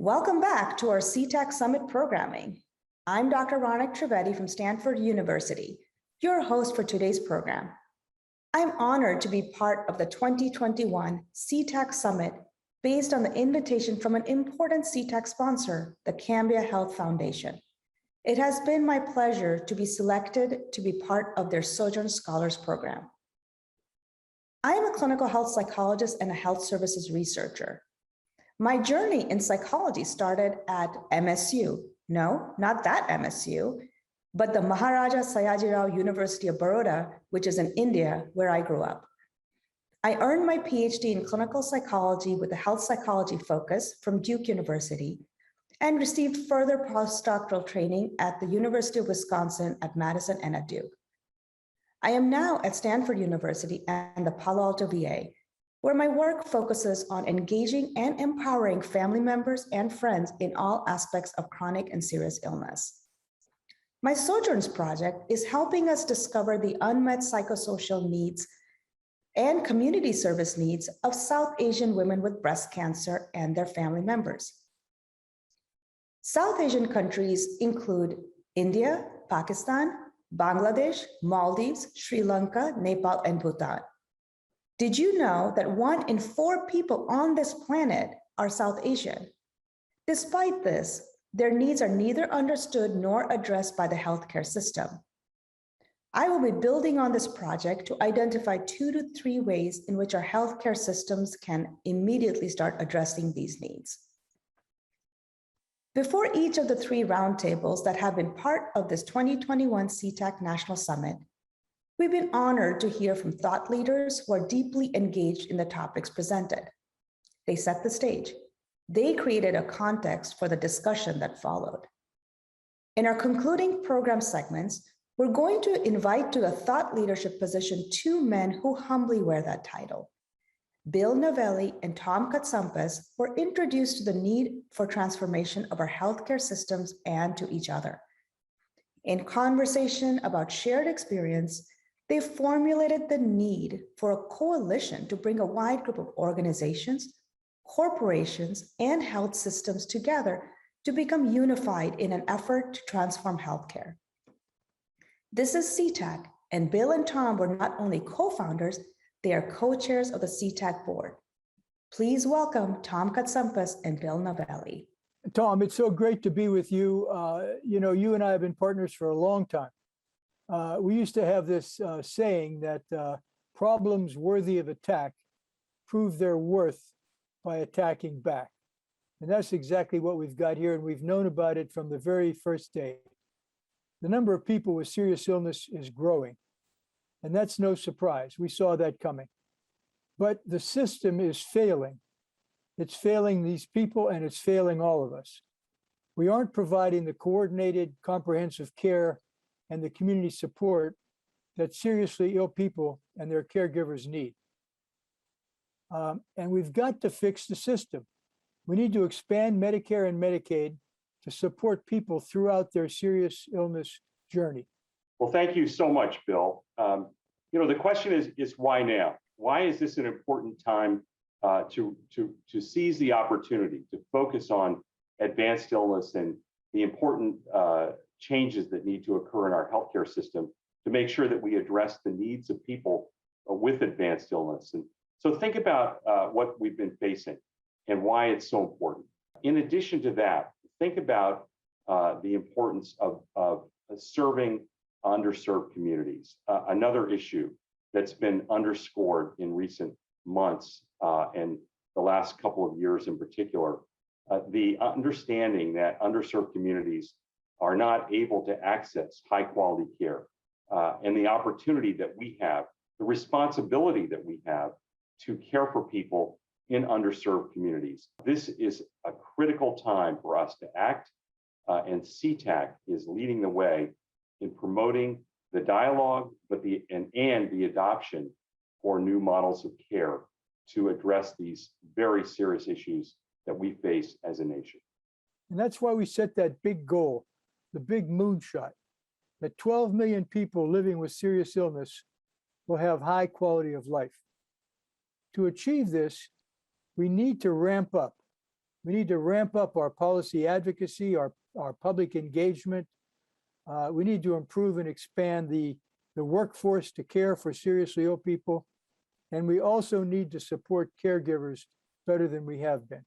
Welcome back to our C-TAC Summit programming. I'm Dr. Ronak Trivedi from Stanford University, your host for today's program. I'm honored to be part of the 2021 C-TAC Summit based on the invitation from an important C-TAC sponsor, the Cambia Health Foundation. It has been my pleasure to be selected to be part of their Sojourn Scholars Program. I am a clinical health psychologist and a health services researcher. My journey in psychology started at MSU. No, not that MSU, but the Maharaja Sayajirao University of Baroda, which is in India, where I grew up. I earned my PhD in clinical psychology with a health psychology focus from Duke University and received further postdoctoral training at the University of Wisconsin at Madison and at Duke. I am now at Stanford University and the Palo Alto VA, where my work focuses on engaging and empowering family members and friends in all aspects of chronic and serious illness. My Sojourns project is helping us discover the unmet psychosocial needs and community service needs of South Asian women with breast cancer and their family members. South Asian countries include India, Pakistan, Bangladesh, Maldives, Sri Lanka, Nepal, and Bhutan. Did you know that 1 in 4 people on this planet are South Asian? Despite this, their needs are neither understood nor addressed by the healthcare system. I will be building on this project to identify 2 to 3 ways in which our healthcare systems can immediately start addressing these needs. Before each of the 3 roundtables that have been part of this 2021 C-TAC National Summit, we've been honored to hear from thought leaders who are deeply engaged in the topics presented. They set the stage. They created a context for the discussion that followed. In our concluding program segments, we're going to invite to the thought leadership position 2 men who humbly wear that title. Bill Novelli and Tom Katsampis were introduced to the need for transformation of our healthcare systems and to each other. In conversation about shared experience, they formulated the need for a coalition to bring a wide group of organizations, corporations, and health systems together to become unified in an effort to transform healthcare. This is C-TAC, and Bill and Tom were not only co-founders, they are co-chairs of the C-TAC board. Please welcome Tom Katsampis and Bill Novelli. Tom, it's so great to be with you. You and I have been partners for a long time. We used to have this saying that problems worthy of attack prove their worth by attacking back. And that's exactly what we've got here, and we've known about it from the very first day. The number of people with serious illness is growing, and that's no surprise. We saw that coming. But the system is failing. It's failing these people, and it's failing all of us. We aren't providing the coordinated, comprehensive care and the community support that seriously ill people and their caregivers need. And we've got to fix the system. We need to expand Medicare and Medicaid to support people throughout their serious illness journey. Well, thank you so much, Bill. The question is why now? Why is this an important time to seize the opportunity to focus on advanced illness and the important changes that need to occur in our healthcare system to make sure that we address the needs of people with advanced illness? And so think about what we've been facing and why it's so important. In addition to that, think about the importance of serving underserved communities. Another issue that's been underscored in recent months and the last couple of years in particular, the understanding that underserved communities are not able to access high quality care, and the opportunity that we have, the responsibility that we have to care for people in underserved communities. This is a critical time for us to act, and C-TAC is leading the way in promoting the dialogue, and the adoption for new models of care to address these very serious issues that we face as a nation. And that's why we set that big goal, the big moonshot, that 12 million people living with serious illness will have high quality of life. To achieve this, we need to ramp up We need to ramp up our policy advocacy, our public engagement. We need to improve and expand the workforce to care for seriously ill people. And we also need to support caregivers better than we have been.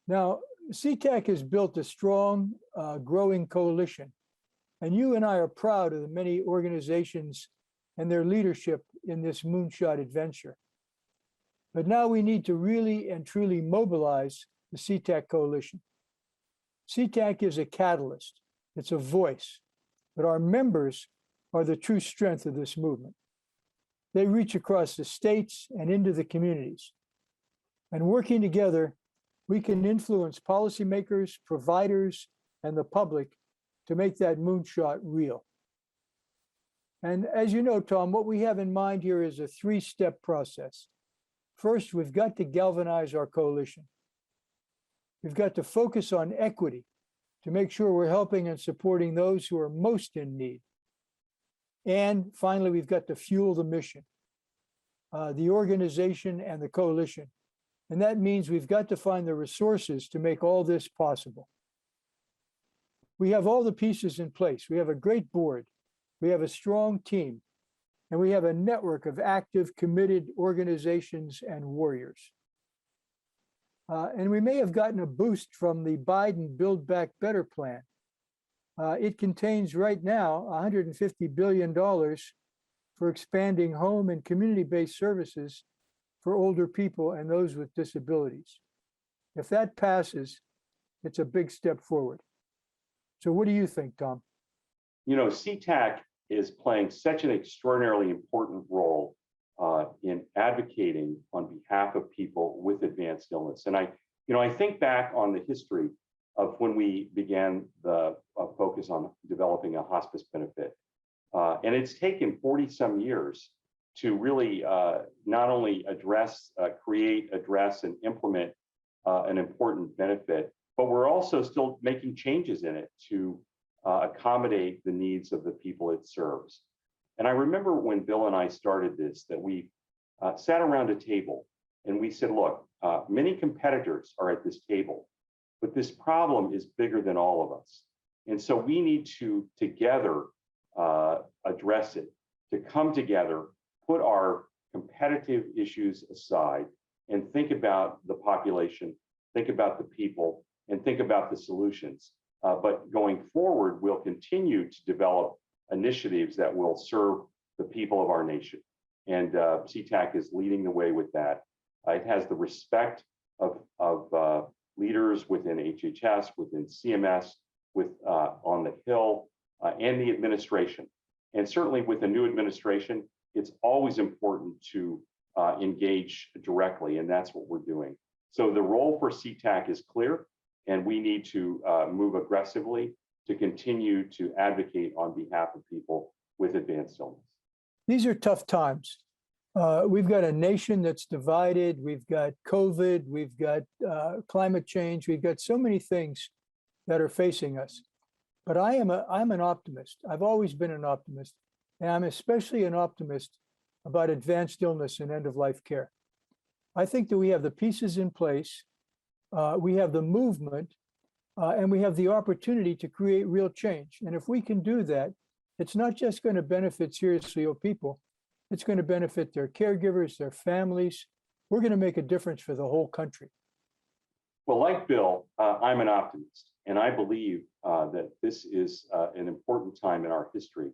Now, C-TAC has built a strong, growing coalition. And you and I are proud of the many organizations and their leadership in this moonshot adventure. But now we need to really and truly mobilize the C-TAC coalition. C-TAC is a catalyst, it's a voice, but our members are the true strength of this movement. They reach across the states and into the communities. And working together, we can influence policymakers, providers, and the public to make that moonshot real. And as you know, Tom, what we have in mind here is a three-step process. First, we've got to galvanize our coalition. We've got to focus on equity to make sure we're helping and supporting those who are most in need. And finally, we've got to fuel the mission, the organization and the coalition. And that means we've got to find the resources to make all this possible. We have all the pieces in place. We have a great board. We have a strong team. And we have a network of active, committed organizations and warriors. And we may have gotten a boost from the Biden Build Back Better plan. It contains right now $150 billion for expanding home and community-based services for older people and those with disabilities. If that passes, it's a big step forward. So what do you think, Tom? You know, C-TAC is playing such an extraordinarily important role in advocating on behalf of people with advanced illness. And I think back on the history of when we began the focus on developing a hospice benefit. And it's taken 40 some years to really not only create, address, and implement an important benefit, but we're also still making changes in it to accommodate the needs of the people it serves. And I remember when Bill and I started this, that we sat around a table and we said, look, many competitors are at this table, but this problem is bigger than all of us. And so we need to together address it, to come together, put our competitive issues aside and think about the population, think about the people, and think about the solutions. But going forward, we'll continue to develop initiatives that will serve the people of our nation. And C-TAC is leading the way with that. It has the respect of leaders within HHS, within CMS, on the Hill, and the administration. And certainly with the new administration, it's always important to engage directly, and that's what we're doing. So the role for C-TAC is clear, and we need to move aggressively to continue to advocate on behalf of people with advanced illness. These are tough times. We've got a nation that's divided. We've got COVID. We've got climate change. We've got so many things that are facing us. But I'm an optimist. I've always been an optimist. And I'm especially an optimist about advanced illness and end-of-life care. I think that we have the pieces in place. We have the movement, and we have the opportunity to create real change. And if we can do that, it's not just going to benefit seriously ill people. It's going to benefit their caregivers, their families. We're going to make a difference for the whole country. Well, like Bill, I'm an optimist, and I believe that this is an important time in our history.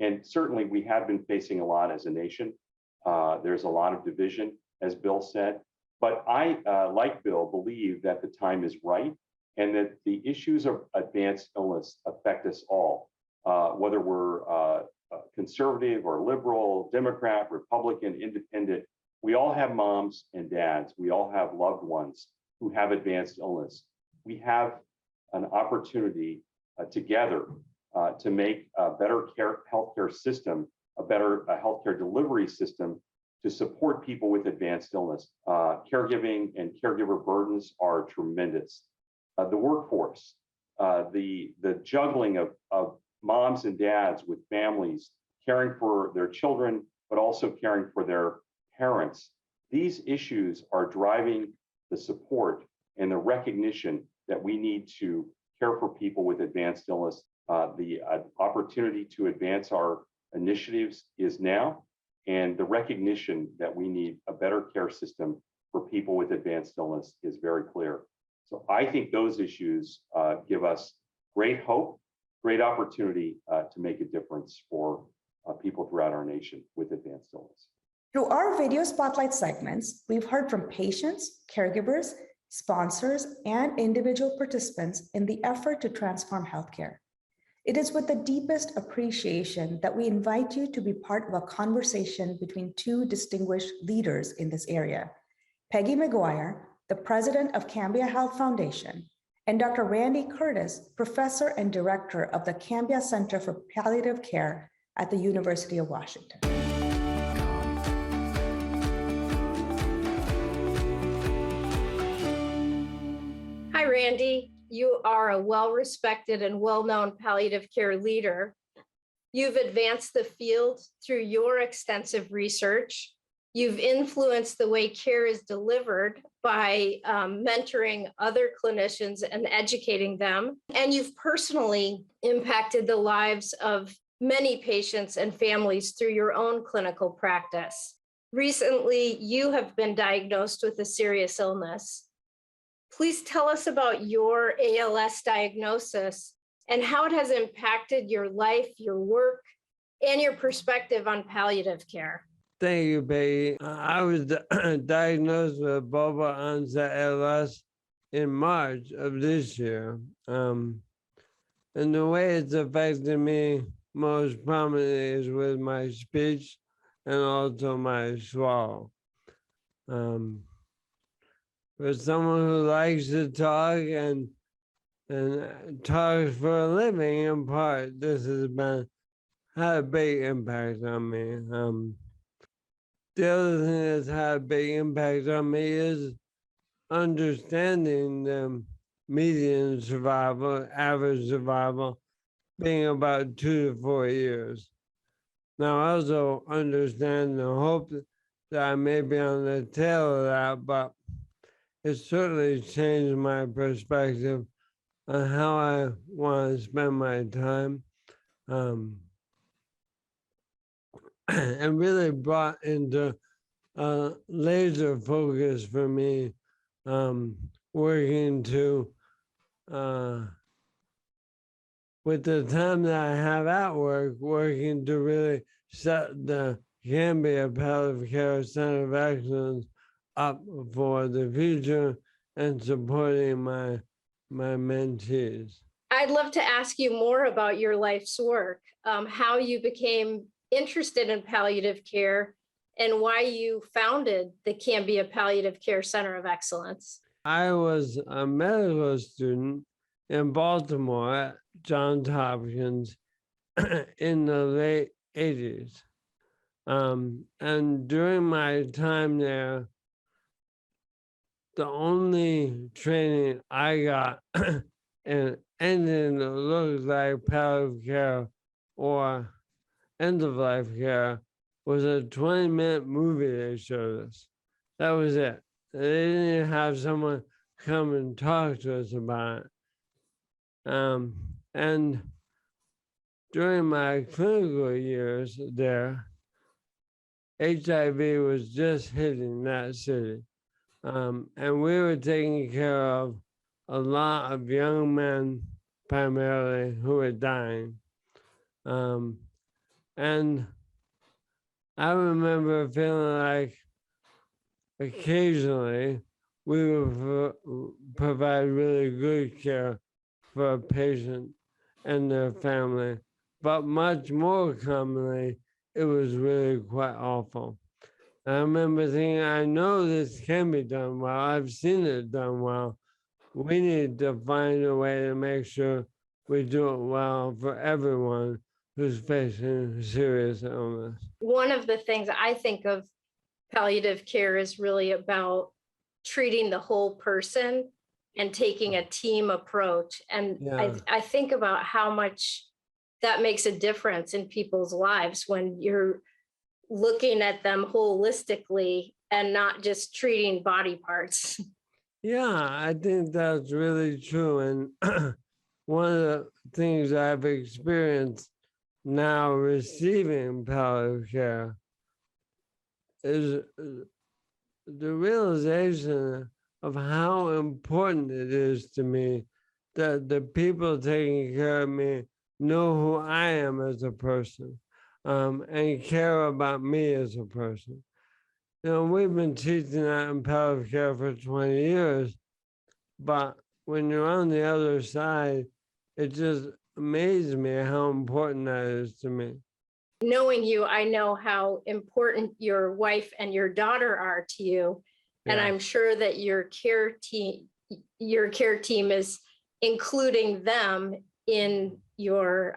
And certainly we have been facing a lot as a nation. There's a lot of division, as Bill said. But I, like Bill, believe that the time is right and that the issues of advanced illness affect us all, whether we're conservative or liberal, Democrat, Republican, independent. We all have moms and dads. We all have loved ones who have advanced illness. We have an opportunity together to make a better healthcare system, a better healthcare delivery system to support people with advanced illness. Caregiving and caregiver burdens are tremendous. The workforce, the juggling of moms and dads with families, caring for their children, but also caring for their parents. These issues are driving the support and the recognition that we need to care for people with advanced illness. The opportunity to advance our initiatives is now, and the recognition that we need a better care system for people with advanced illness is very clear. So I think those issues give us great hope, great opportunity to make a difference for people throughout our nation with advanced illness. Through our video spotlight segments, we've heard from patients, caregivers, sponsors, and individual participants in the effort to transform healthcare. It is with the deepest appreciation that we invite you to be part of a conversation between two distinguished leaders in this area, Peggy McGuire, the president of Cambia Health Foundation, and Dr. Randy Curtis, professor and director of the Cambia Center for Palliative Care at the University of Washington. Hi, Randy. You are a well-respected and well-known palliative care leader. You've advanced the field through your extensive research. You've influenced the way care is delivered by mentoring other clinicians and educating them. And you've personally impacted the lives of many patients and families through your own clinical practice. Recently, you have been diagnosed with a serious illness. Please tell us about your ALS diagnosis and how it has impacted your life, your work, and your perspective on palliative care. Thank you, Peggy. I was diagnosed with bulbar onset ALS in March of this year. And the way it's affected me most prominently is with my speech and also my swallow. For someone who likes to talk and talks for a living, in part, this has had a big impact on me. The other thing that's had a big impact on me is understanding the median survival, average survival, being about 2 to 4 years. Now, I also understand the hope that I may be on the tail of that, but it certainly changed my perspective on how I want to spend my time, and really brought into laser focus for me, working to, with the time that I have at work, working to really set the Cambia Palliative Care Center of Excellence up for the future and supporting my mentees. I'd love to ask you more about your life's work, how you became interested in palliative care and why you founded the Cambia Palliative Care Center of Excellence. I was a medical student in Baltimore at Johns Hopkins in the late 80s. And during my time there, the only training I got in anything that looked like palliative care or end-of-life care was a 20-minute movie they showed us. That was it. They didn't even have someone come and talk to us about it. And during my clinical years there, HIV was just hitting that city. And we were taking care of a lot of young men, primarily, who were dying. And I remember feeling like occasionally we would provide really good care for a patient and their family, but much more commonly, it was really quite awful. I remember thinking, I know this can be done well. I've seen it done well. We need to find a way to make sure we do it well for everyone who's facing serious illness. One of the things I think of palliative care is really about treating the whole person and taking a team approach. And Yeah. I think about how much that makes a difference in people's lives when you're looking at them holistically and not just treating body parts. Yeah, I think that's really true. And one of the things I've experienced now receiving palliative care is the realization of how important it is to me that the people taking care of me know who I am as a person, and care about me as a person. You know, we've been teaching that in palliative care for 20 years, but when you're on the other side, it just amazes me how important that is to me. Knowing you, I know how important your wife and your daughter are to you. And Yeah. I'm sure that your care team is including them in your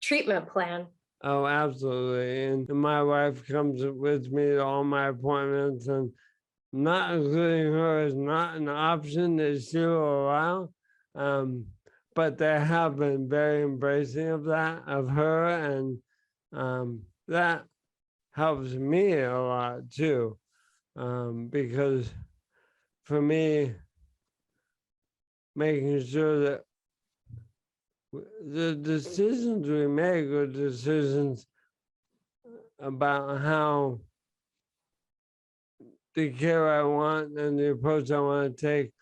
treatment plan. Oh, absolutely. And my wife comes with me to all my appointments, and not including her is not an option. They still allow. But they have been very embracing of that, of her, and that helps me a lot too. Because for me, making sure that the decisions we make are decisions about how the care I want and the approach I want to take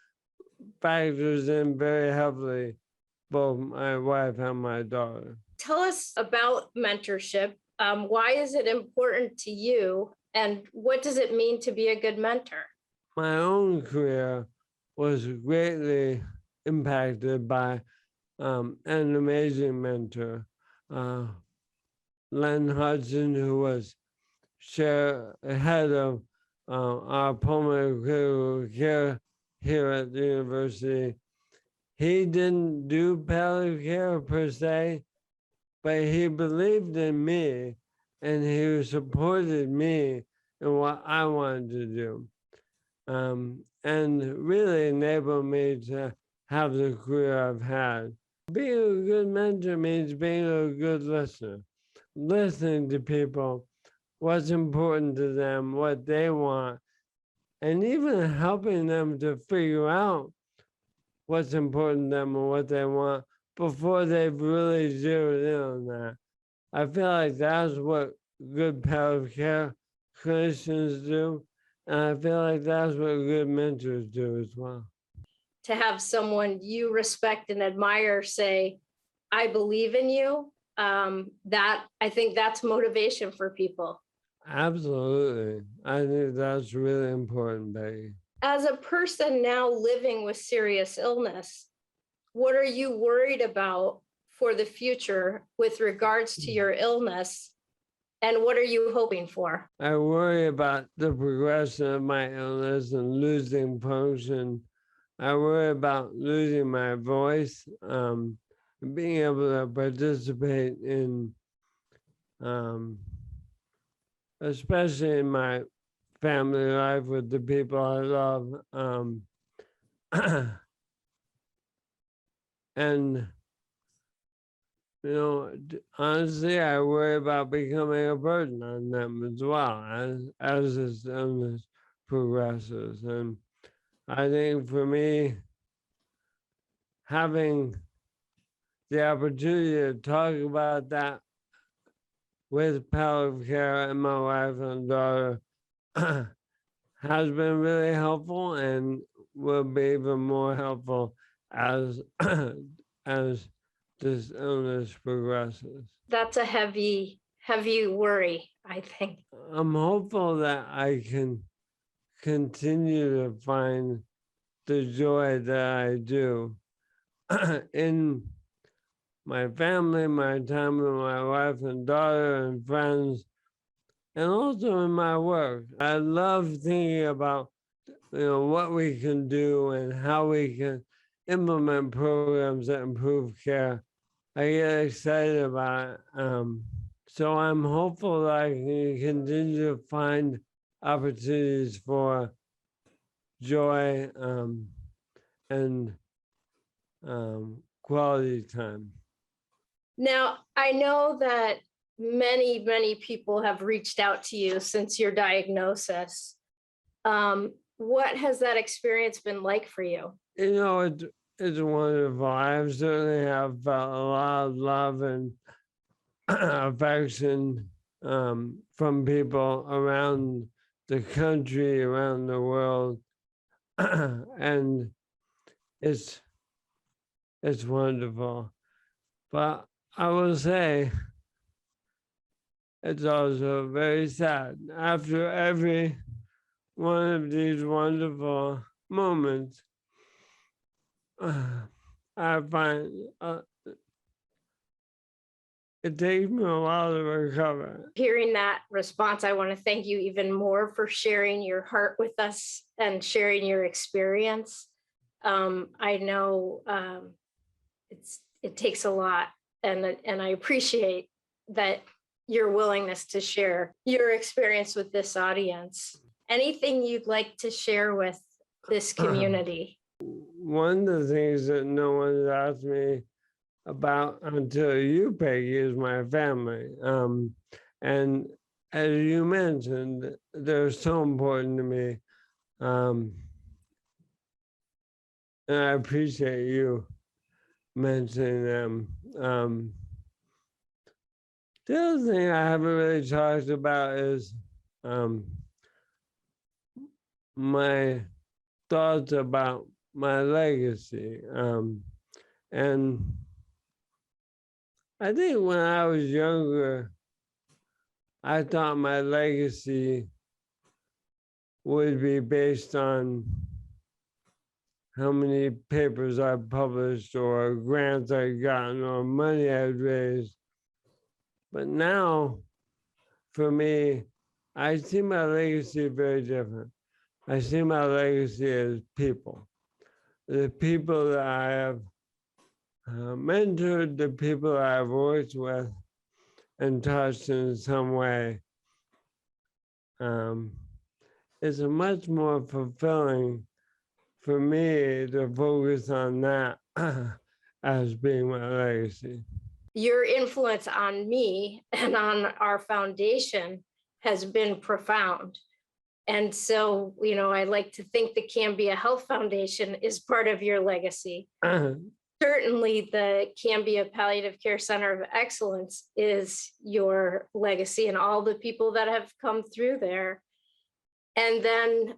factors in very heavily both my wife and my daughter. Tell us about mentorship. Why is it important to you? And what does it mean to be a good mentor? My own career was greatly impacted by an amazing mentor, Len Hudson, who was head of our pulmonary critical care here at the university. He didn't do palliative care per se, but he believed in me and he supported me in what I wanted to do. And really enabled me to have the career I've had. Being a good mentor means being a good listener, listening to people, what's important to them, what they want, and even helping them to figure out what's important to them and what they want before they've really zeroed in on that. I feel like that's what good palliative care clinicians do, and I feel like that's what good mentors do as well. To have someone you respect and admire say, I believe in you, that I think that's motivation for people. Absolutely. I think that's really important, Becky. As a person now living with serious illness, what are you worried about for the future with regards to your illness? And what are you hoping for? I worry about the progression of my illness and losing function. I worry about losing my voice, being able to participate in, especially in my family life with the people I love. And, you know, honestly, I worry about becoming a burden on them as well as this illness progresses. And I think for me, having the opportunity to talk about that with palliative care and my wife and daughter has been really helpful and will be even more helpful as as this illness progresses. That's a heavy worry, I think. I'm hopeful that I can continue to find the joy that I do in my family, my time with my wife and daughter and friends, and also in my work. I love thinking about, you know, what we can do and how we can implement programs that improve care. I get excited about it. So I'm hopeful that I can continue to find opportunities for joy and quality time. Now, I know that many people have reached out to you since your diagnosis. What has that experience been like for you? You know, it's wonderful. I certainly have felt a lot of love and affection from people around the country, around the world, and it's wonderful. But I will say, it's also very sad. After every one of these wonderful moments, I find it takes me a while to recover. Hearing that response, I want to thank you even more for sharing your heart with us and sharing your experience. I know it takes a lot, and I appreciate that your willingness to share your experience with this audience. Anything you'd like to share with this community? One of the things that no one's asked me about until you, Peggy, is my family. And as you mentioned, they're so important to me. And I appreciate you mentioning them. The other thing I haven't really talked about is my thoughts about my legacy. And I think when I was younger, I thought my legacy would be based on how many papers I published or grants I gotten or money I'd raised. But now, for me, I see my legacy very different. I see my legacy as people. The people that I have mentored, the people I've worked with and touched in some way. It's much more fulfilling for me to focus on that as being my legacy. Your influence on me and on our foundation has been profound. And so, you know, I like to think the Cambia Health Foundation is part of your legacy. Certainly, the Cambia Palliative Care Center of Excellence is your legacy, and all the people that have come through there. And then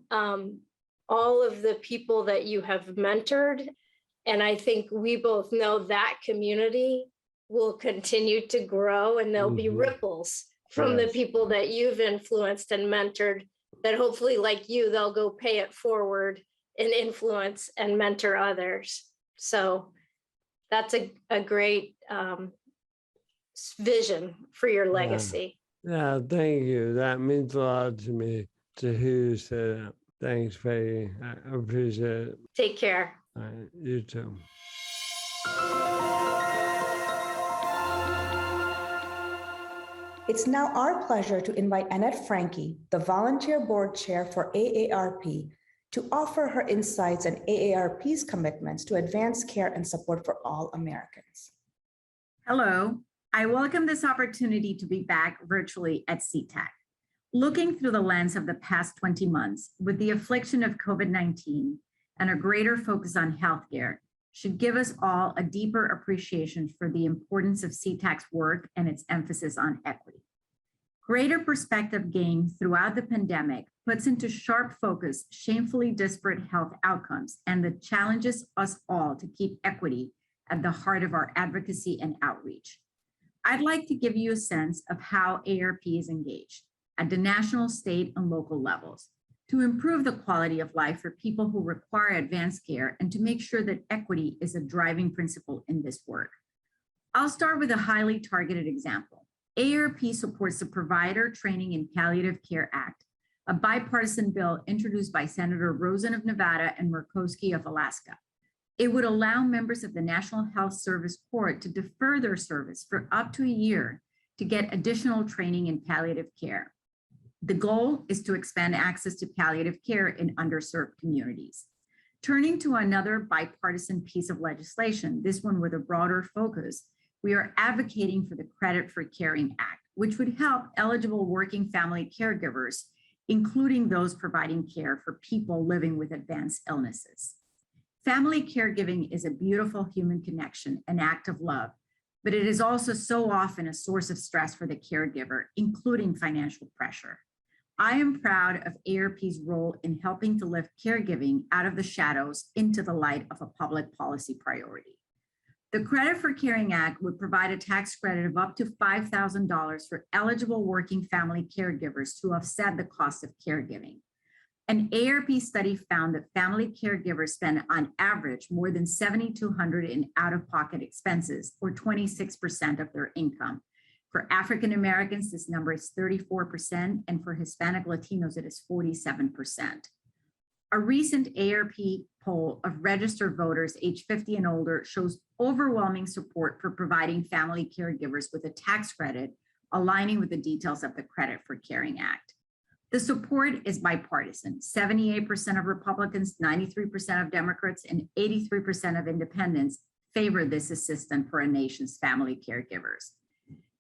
all of the people that you have mentored. And I think we both know that community will continue to grow, and there'll be ripples from the people that you've influenced and mentored that hopefully, like you, they'll go pay it forward and influence and mentor others. So that's a great vision for your legacy. Yeah, thank you. That means a lot to me to hear you say that. Thanks, Peggy. I appreciate it. Take care. All right, you too. It's now our pleasure to invite Annette Franke, the Volunteer Board Chair for AARP, to offer her insights and AARP's commitments to advance care and support for all Americans. Hello, I welcome this opportunity to be back virtually at C-TAC. Looking through the lens of the past 20 months, with the affliction of COVID-19 and a greater focus on healthcare, should give us all a deeper appreciation for the importance of C-TAC's work and its emphasis on equity. Greater perspective gained throughout the pandemic puts into sharp focus shamefully disparate health outcomes and the challenges us all to keep equity at the heart of our advocacy and outreach. I'd like to give you a sense of how AARP is engaged at the national, state, and local levels to improve the quality of life for people who require advanced care and to make sure that equity is a driving principle in this work. I'll start with a highly targeted example. AARP supports the Provider Training in Palliative Care Act, a bipartisan bill introduced by Senator Rosen of Nevada and Murkowski of Alaska. It would allow members of the National Health Service Corps to defer their service for up to a year to get additional training in palliative care. The goal is to expand access to palliative care in underserved communities. Turning to another bipartisan piece of legislation, this one with a broader focus, we are advocating for the Credit for Caring Act, which would help eligible working family caregivers including those providing care for people living with advanced illnesses. Family caregiving is a beautiful human connection, an act of love, but it is also so often a source of stress for the caregiver, including financial pressure. I am proud of AARP's role in helping to lift caregiving out of the shadows into the light of a public policy priority. The Credit for Caring Act would provide a tax credit of up to $5,000 for eligible working family caregivers to offset the cost of caregiving. An AARP study found that family caregivers spend on average more than $7,200 in out-of-pocket expenses, or 26% of their income. For African Americans, this number is 34%, and for Hispanic Latinos, it is 47%. A recent AARP poll of registered voters age 50 and older shows overwhelming support for providing family caregivers with a tax credit, aligning with the details of the Credit for Caring Act. The support is bipartisan. 78% of Republicans, 93% of Democrats, and 83% of independents favor this assistance for our nation's family caregivers.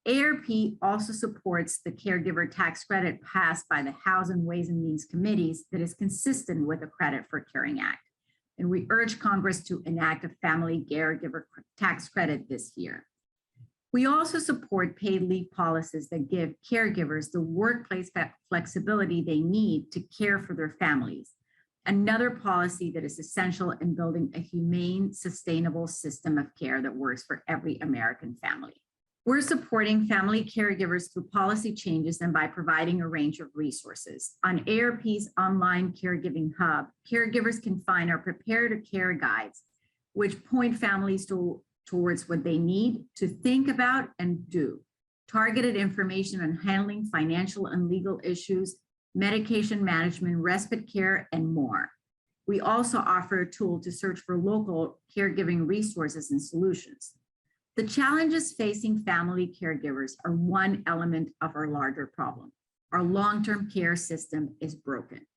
AARP also supports the caregiver tax credit passed by the House and Ways and Means Committees that is consistent with the Credit for Caring Act. And we urge Congress to enact a family caregiver tax credit this year. We also support paid leave policies that give caregivers the workplace flexibility they need to care for their families. Another policy that is essential in building a humane, sustainable system of care that works for every American family. We're supporting family caregivers through policy changes and by providing a range of resources. On AARP's online caregiving hub, caregivers can find our Prepare to Care guides, which point families towards what they need to think about and do. Targeted information on handling financial and legal issues, medication management, respite care, and more. We also offer a tool to search for local caregiving resources and solutions. The challenges facing family caregivers are one element of our larger problem. Our long-term care system is broken.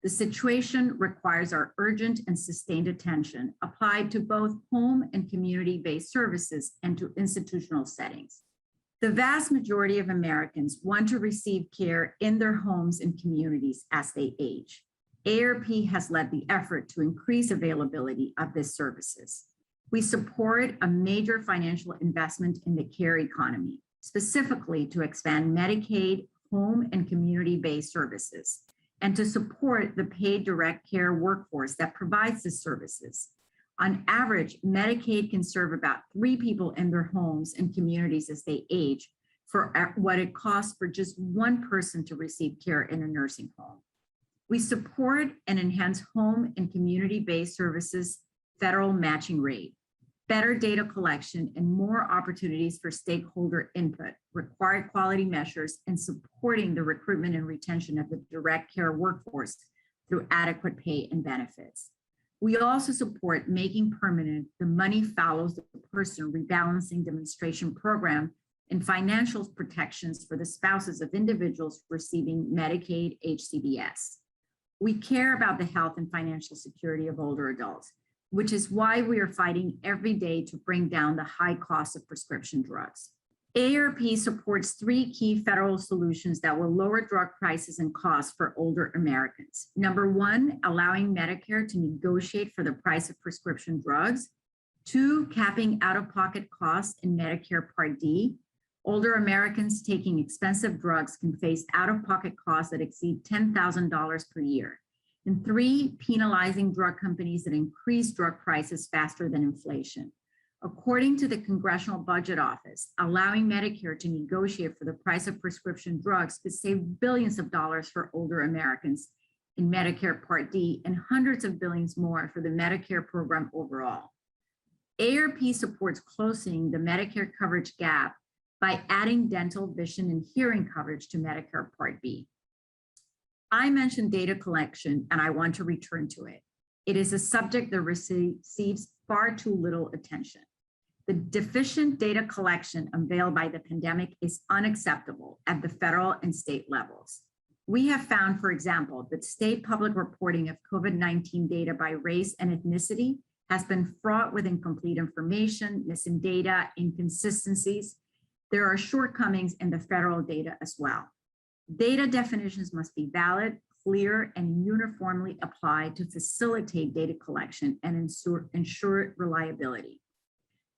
The situation requires our urgent and sustained attention applied to both home and community-based services and to institutional settings. The vast majority of Americans want to receive care in their homes and communities as they age. AARP has led the effort to increase availability of these services. We support a major financial investment in the care economy, specifically to expand Medicaid, home and community-based services, and to support the paid direct care workforce that provides the services. On average, Medicaid can serve about 3 people in their homes and communities as they age for what it costs for just 1 person to receive care in a nursing home. We support and enhance home and community-based services federal matching rate, better data collection, and more opportunities for stakeholder input, required quality measures, and supporting the recruitment and retention of the direct care workforce through adequate pay and benefits. We also support making permanent the money follows the person rebalancing demonstration program and financial protections for the spouses of individuals receiving Medicaid HCBS. We care about the health and financial security of older adults, which is why we are fighting every day to bring down the high cost of prescription drugs. AARP supports 3 key federal solutions that will lower drug prices and costs for older Americans. Number 1, allowing Medicare to negotiate for the price of prescription drugs. 2, capping out-of-pocket costs in Medicare Part D. Older Americans taking expensive drugs can face out-of-pocket costs that exceed $10,000 per year. And 3, penalizing drug companies that increase drug prices faster than inflation. According to the Congressional Budget Office, allowing Medicare to negotiate for the price of prescription drugs could save billions of dollars for older Americans in Medicare Part D and hundreds of billions more for the Medicare program overall. AARP supports closing the Medicare coverage gap by adding dental, vision, and hearing coverage to Medicare Part B. I mentioned data collection, and I want to return to it. It is a subject that receives far too little attention. The deficient data collection unveiled by the pandemic is unacceptable at the federal and state levels. We have found, for example, that state public reporting of COVID-19 data by race and ethnicity has been fraught with incomplete information, missing data, inconsistencies. There are shortcomings in the federal data as well. Data definitions must be valid, clear, and uniformly applied to facilitate data collection and ensure reliability.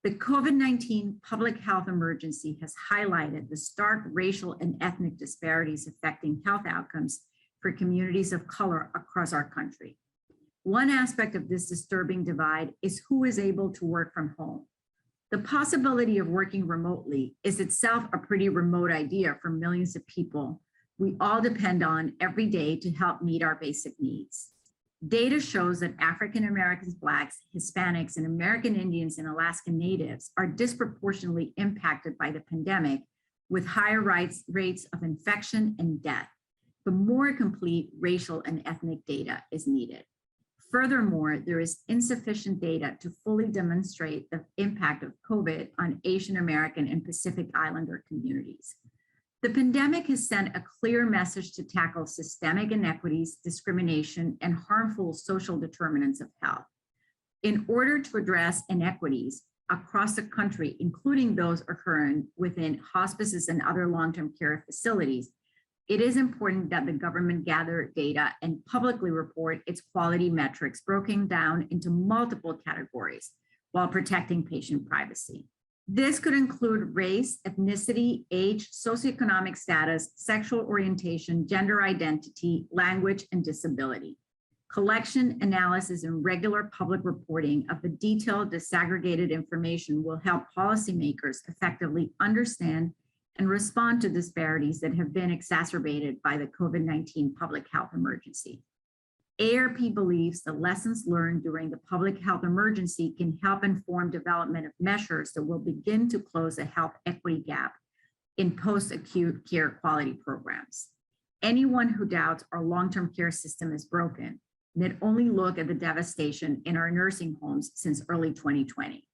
The COVID-19 public health emergency has highlighted the stark racial and ethnic disparities affecting health outcomes for communities of color across our country. One aspect of this disturbing divide is who is able to work from home. The possibility of working remotely is itself a pretty remote idea for millions of people we all depend on every day to help meet our basic needs. Data shows that African Americans, Blacks, Hispanics, and American Indians and Alaska Natives are disproportionately impacted by the pandemic with higher rates of infection and death. But more complete racial and ethnic data is needed. Furthermore, there is insufficient data to fully demonstrate the impact of COVID on Asian American and Pacific Islander communities. The pandemic has sent a clear message to tackle systemic inequities, discrimination, and harmful social determinants of health. In order to address inequities across the country, including those occurring within hospices and other long-term care facilities, it is important that the government gather data and publicly report its quality metrics broken down into multiple categories while protecting patient privacy. This could include race, ethnicity, age, socioeconomic status, sexual orientation, gender identity, language, and disability. Collection, analysis, and regular public reporting of the detailed disaggregated information will help policymakers effectively understand and respond to disparities that have been exacerbated by the COVID-19 public health emergency. ARP believes the lessons learned during the public health emergency can help inform development of measures that will begin to close the health equity gap in post-acute care quality programs. Anyone who doubts our long-term care system is broken need only look at the devastation in our nursing homes since early 2020.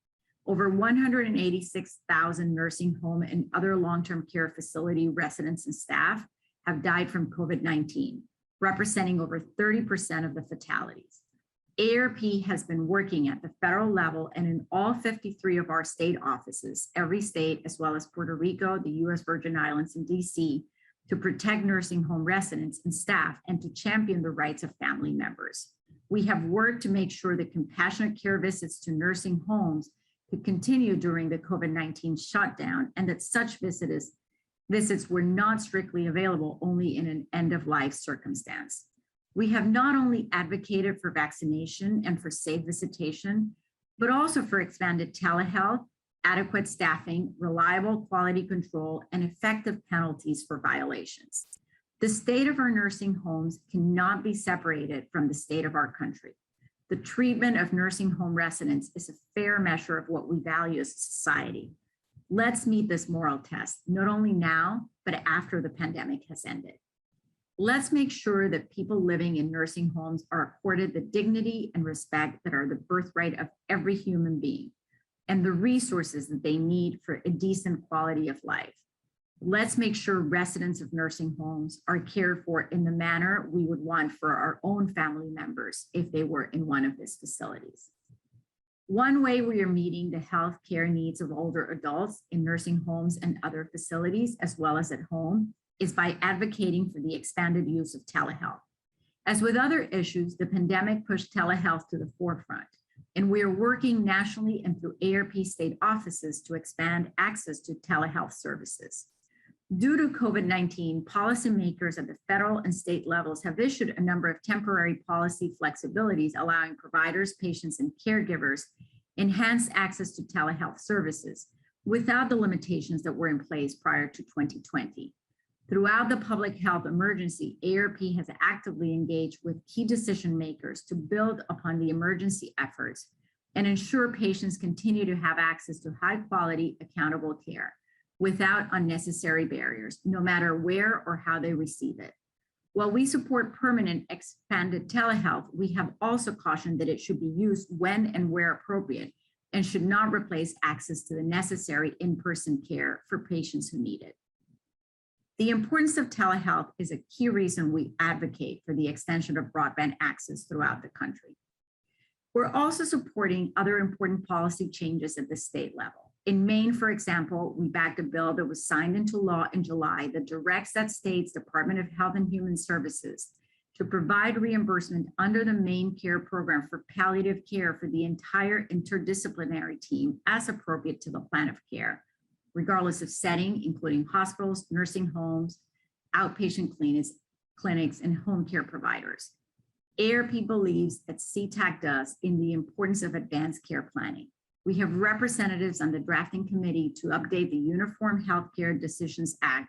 Over 186,000 nursing home and other long-term care facility residents and staff have died from COVID-19, representing over 30% of the fatalities. ARP has been working at the federal level and in all 53 of our state offices, every state, as well as Puerto Rico, the US Virgin Islands, and DC, to protect nursing home residents and staff and to champion the rights of family members. We have worked to make sure that compassionate care visits to nursing homes could continue during the COVID-19 shutdown and that such visits were not strictly available only in an end-of-life circumstance. We have not only advocated for vaccination and for safe visitation, but also for expanded telehealth, adequate staffing, reliable quality control, and effective penalties for violations. The state of our nursing homes cannot be separated from the state of our country. The treatment of nursing home residents is a fair measure of what we value as a society. Let's meet this moral test, not only now, but after the pandemic has ended. Let's make sure that people living in nursing homes are accorded the dignity and respect that are the birthright of every human being and the resources that they need for a decent quality of life. Let's make sure residents of nursing homes are cared for in the manner we would want for our own family members if they were in one of these facilities. One way we are meeting the health care needs of older adults in nursing homes and other facilities, as well as at home, is by advocating for the expanded use of telehealth. As with other issues, the pandemic pushed telehealth to the forefront, and we are working nationally and through ARP state offices to expand access to telehealth services. Due to COVID-19, policymakers at the federal and state levels have issued a number of temporary policy flexibilities, allowing providers, patients, and caregivers enhanced access to telehealth services without the limitations that were in place prior to 2020. Throughout the public health emergency, ARP has actively engaged with key decision makers to build upon the emergency efforts and ensure patients continue to have access to high quality, accountable care without unnecessary barriers, no matter where or how they receive it. While we support permanent expanded telehealth, we have also cautioned that it should be used when and where appropriate and should not replace access to the necessary in-person care for patients who need it. The importance of telehealth is a key reason we advocate for the extension of broadband access throughout the country. We're also supporting other important policy changes at the state level. In Maine, for example, we backed a bill that was signed into law in July that directs that state's Department of Health and Human Services to provide reimbursement under the Maine Care Program for palliative care for the entire interdisciplinary team as appropriate to the plan of care, regardless of setting, including hospitals, nursing homes, outpatient clinics, and home care providers. ARP believes that C-TAC does in the importance of advanced care planning. We have representatives on the drafting committee to update the Uniform Healthcare Decisions Act,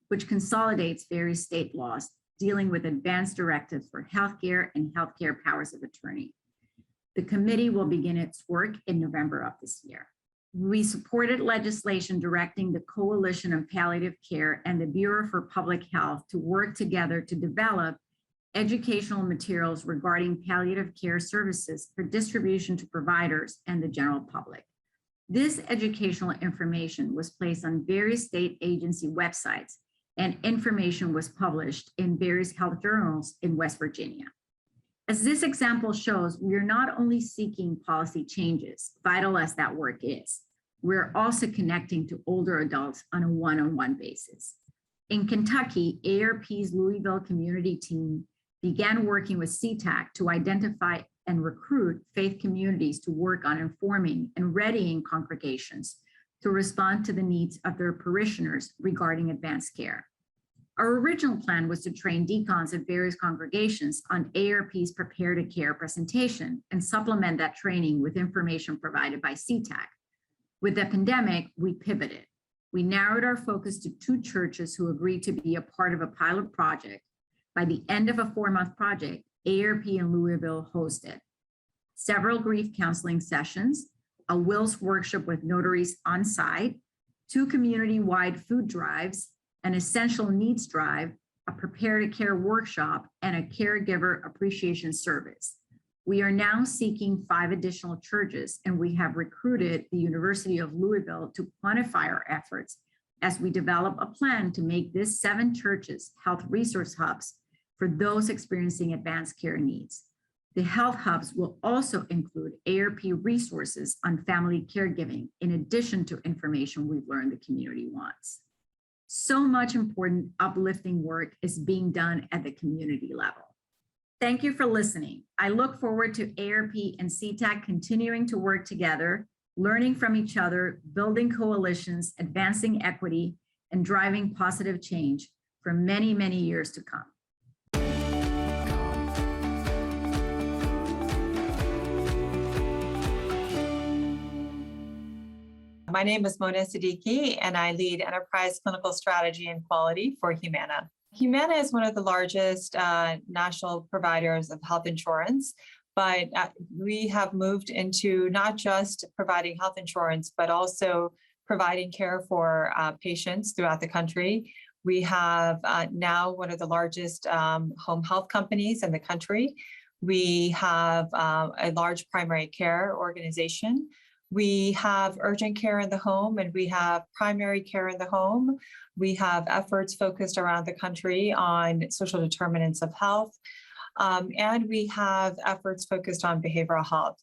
which consolidates various state laws dealing with advanced directives for healthcare and healthcare powers of attorney. The committee will begin its work in November of this year. We supported legislation directing the Coalition on Palliative Care and the Bureau for Public Health to work together to develop educational materials regarding palliative care services for distribution to providers and the general public. This educational information was placed on various state agency websites, and information was published in various health journals in West Virginia. As this example shows, we are not only seeking policy changes, vital as that work is, we're also connecting to older adults on a one-on-one basis. In Kentucky, ARP's Louisville community team began working with C-TAC to identify and recruit faith communities to work on informing and readying congregations to respond to the needs of their parishioners regarding advanced care. Our original plan was to train deacons at various congregations on ARP's Prepare to Care presentation and supplement that training with information provided by C-TAC. With the pandemic, we pivoted. We narrowed our focus to 2 churches who agreed to be a part of a pilot project. By the end of a 4-month project, ARP in Louisville hosted several grief counseling sessions, a wills workshop with notaries on site, 2 community-wide food drives, an essential needs drive, a Prepare to Care workshop, and a caregiver appreciation service. We are now seeking 5 additional churches, and we have recruited the University of Louisville to quantify our efforts as we develop a plan to make this 7 churches health resource hubs for those experiencing advanced care needs. The health hubs will also include ARP resources on family caregiving, in addition to information we've learned the community wants. So much important uplifting work is being done at the community level. Thank you for listening. I look forward to ARP and C-TAC continuing to work together, learning from each other, building coalitions, advancing equity, and driving positive change for many, many years to come. My name is Mona Siddiqui, and I lead Enterprise Clinical Strategy and Quality for Humana. Humana is one of the largest national providers of health insurance, but we have moved into not just providing health insurance, but also providing care for patients throughout the country. We have now one of the largest home health companies in the country. We have a large primary care organization. We have urgent care in the home, and we have primary care in the home. We have efforts focused around the country on social determinants of health, and we have efforts focused on behavioral health.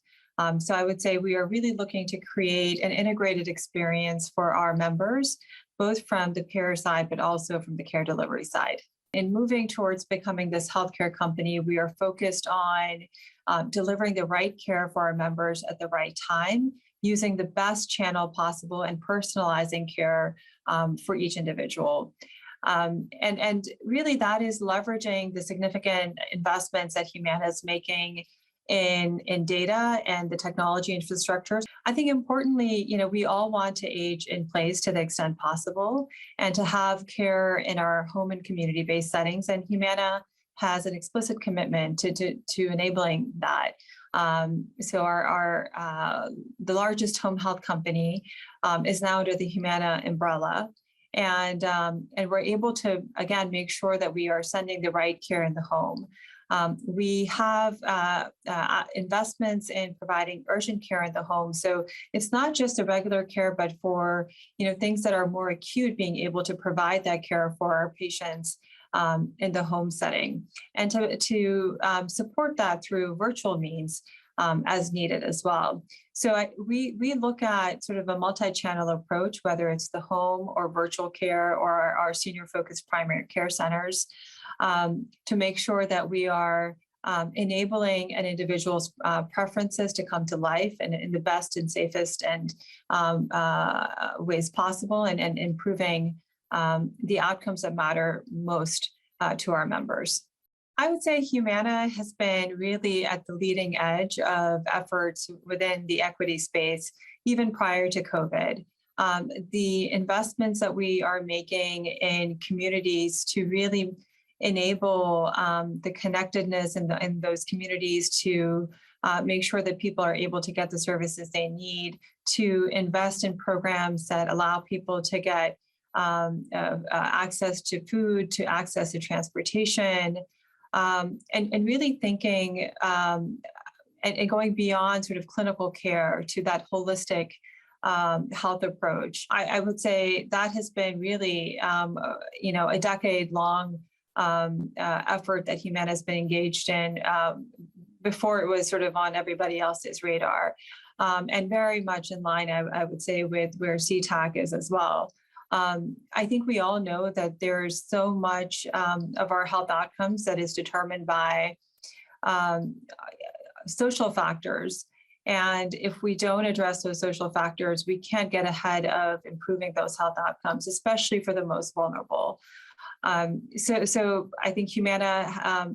So I would say we are really looking to create an integrated experience for our members, both from the payer side, but also from the care delivery side. In moving towards becoming this healthcare company, we are focused on delivering the right care for our members at the right time, using the best channel possible and personalizing care for each individual. And really that is leveraging the significant investments that Humana is making in data and the technology infrastructure. I think importantly, we all want to age in place to the extent possible and to have care in our home and community-based settings. And Humana has an explicit commitment to enabling that. So the largest home health company is now under the Humana umbrella. And we're able to, again, make sure that we are sending the right care in the home. We have investments in providing urgent care in the home. So it's not just the regular care, but for things that are more acute, being able to provide that care for our patients in the home setting, and to support that through virtual means. as needed as well. So we look at sort of a multi-channel approach, whether it's the home or virtual care or our senior-focused primary care centers, to make sure that we are enabling an individual's preferences to come to life in the best and safest and ways possible, and improving the outcomes that matter most to our members. I would say Humana has been really at the leading edge of efforts within the equity space, even prior to COVID. The investments that we are making in communities to really enable the connectedness in those communities, to make sure that people are able to get the services they need, to invest in programs that allow people to get access to food, to access to transportation, and really thinking and going beyond sort of clinical care to that holistic health approach. I would say that has been really, a decade-long effort that Humana has been engaged in before it was sort of on everybody else's radar, and very much in line, I would say, with where C-TAC is as well. I think we all know that there's so much of our health outcomes that is determined by social factors. And if we don't address those social factors, we can't get ahead of improving those health outcomes, especially for the most vulnerable. So I think Humana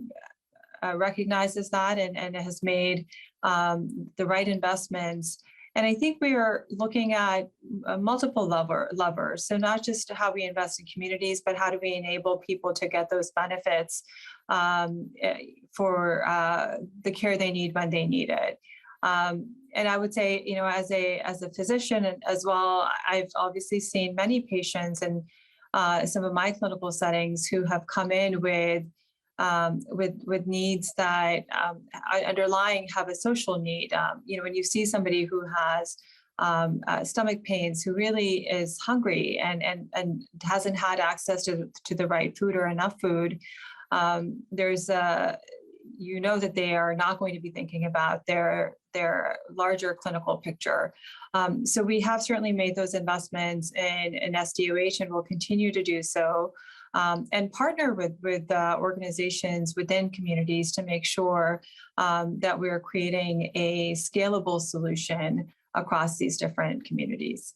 recognizes that and has made the right investments. And I think we are looking at multiple levers. So not just how we invest in communities, but how do we enable people to get those benefits for the care they need when they need it. And I would say, as a physician as well, I've obviously seen many patients in some of my clinical settings who have come in with needs that underlying have a social need. When you see somebody who has stomach pains, who really is hungry and hasn't had access to the right food or enough food, there's that they are not going to be thinking about their larger clinical picture. So we have certainly made those investments in SDOH and will continue to do so, and partner with organizations within communities to make sure that we're creating a scalable solution across these different communities.